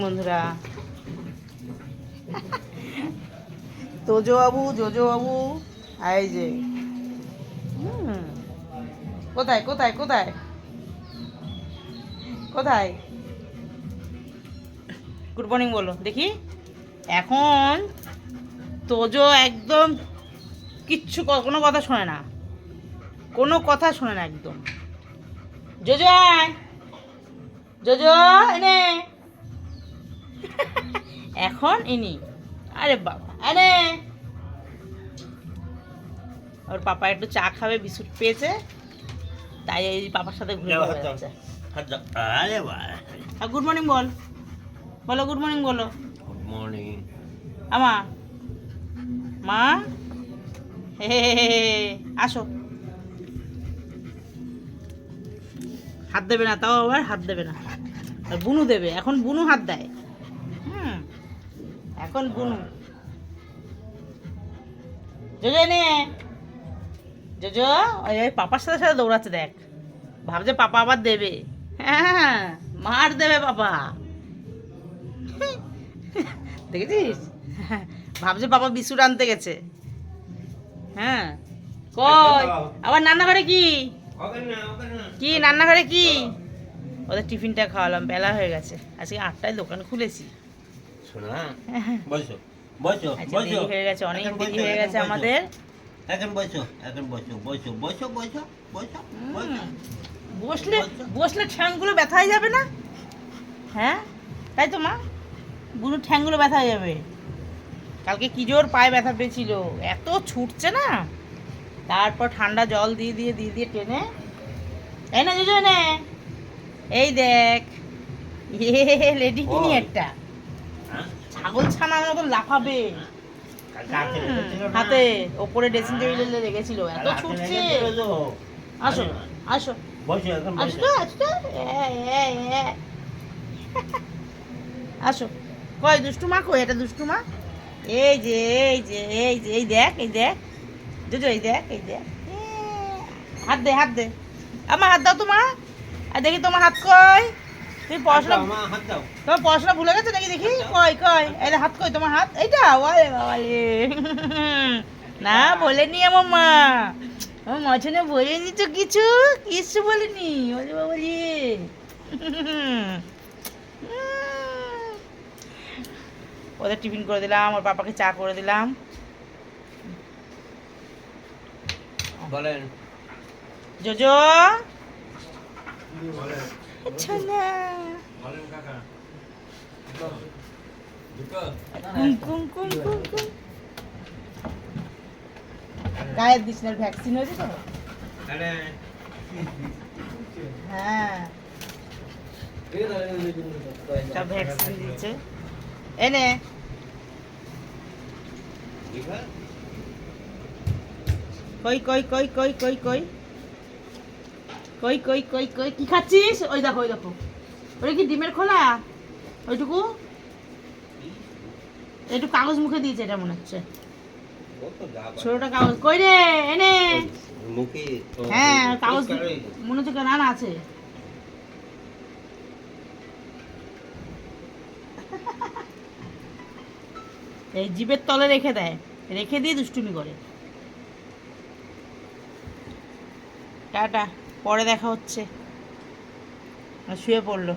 বন্ধুরা, তোজো বাবু জোজো বাবু এই যে কোথায় কোথায় কোথায় কোথায় গুড মর্নিং বলো দেখি। এখন তোজো একদম কিচ্ছু কোনো কথা শোনে না, কোনো কথা শোনে না একদম। জোজো আয়, জোজো এনে এখন ইনি, আরে বাবা আরে ওর পাপা একটু চা খাবে, বিস্কুট পেয়েছে, তাই এই পাপার সাথে ঘুরে বেড়াচ্ছে। গুড মর্নিং বল, বলো গুড মর্নিং বলো। গুড মর্নিং আমা মা, হে আসো। হাত দেবে না, তাও আবার হাত দেবে না, আর বুনু দেবে। এখন বুনু হাত দেয়, এখন বুনু। জোজো নে, জোজো ওই পাপার সাথে সাথে দৌড়াচ্ছে, দেখ ভাবছে পাপা আবার দেবে। হ্যাঁ মার দেবে পাপা, দেখেছিস? ভাবছে পাপা বিস্কুট আনতে গেছে। হ্যাঁ কই আবার রান্নাঘরে কি কি রান্নাঘরে কি? ওদের টিফিনটা খাওয়ালাম, বেলা হয়ে গেছে, আজকে 8টায় দোকান খুলেছি। শোনা বসো বসো আচ্ছা, দেরি হয়ে গেছে, অনেক দেরি হয়ে গেছে আমাদের। এখন বসো, এখন বসো বসো বসো বসো বসো বসলে বসলে ঠ্যাংগুলো ব্যথা হয়ে যাবে না? হ্যাঁ তাই তো মা, বুনুর ঠ্যাংগুলো ব্যথা হয়ে যাবে। কালকে কি জোর পায়ে ব্যথা পেয়েছিল, এত ছুটছে না, তারপর ঠান্ডা জল দিয়ে দিয়ে দিয়ে দিয়ে টেনে এই না জোজো নে, এই দেখ লেডি কিনি একটা ছাগল ছানার মতন লাফাবে হাতে, ওপরে ড্রেসিং টেবিলে রেখেছিল, এত ছুটছে। আসো আসো বসো এখন আসো বসো। আসো আসো। কই দুষ্টুমা, কই এটা দুষ্টুমা? এই যে এই যে এই যে এই দেখ এই দেখ জোজো, এই দেখ এই দেখ, হাত দে হাত দে, আমার হাত দাও তোমার, আর দেখি তোমার হাত কই। তুমি পড়াশোনা, হাত দাও। তোমার পড়াশোনা ভুলে গেছো নাকি দেখি? কই কই এই হাত কই তোমার হাত? এইটা ওরে বাবা রে, না বলেনি আমার মা, আমার মাঝখানে বলেনি তো কিছু, কিছু বলেনি। ওরে বাবা রে, ওদের টিফিন করে দিলাম, ওর পাপাকে চা করে দিলাম। বলেন জোজো আচ্ছা না কুম কুম কুম কুম কুম। গায়ের দিস না, ভ্যাকসিন হয়েছে তো। হ্যাঁ সব ভ্যাকসিন দিচ্ছে। এনে কই কই কই কই কই কই কই কই কই কই কি খাচ্ছিস? ওই দেখো ওই দেখো, ওই কি ডিমের খোলা? ওইটুকু একটু কাগজ মুখে দিয়েছে, এটা মনে হচ্ছে ছোটটা কাগজ। কই রে এনে, মুখে হ্যাঁ কাগজ মনে হচ্ছে না না আছে। এই জিভের তলে রেখে দেয়, রেখে দিয়ে দুষ্টুমি করে। টাটা, পরে দেখা হচ্ছে। শুয়ে পড়লো।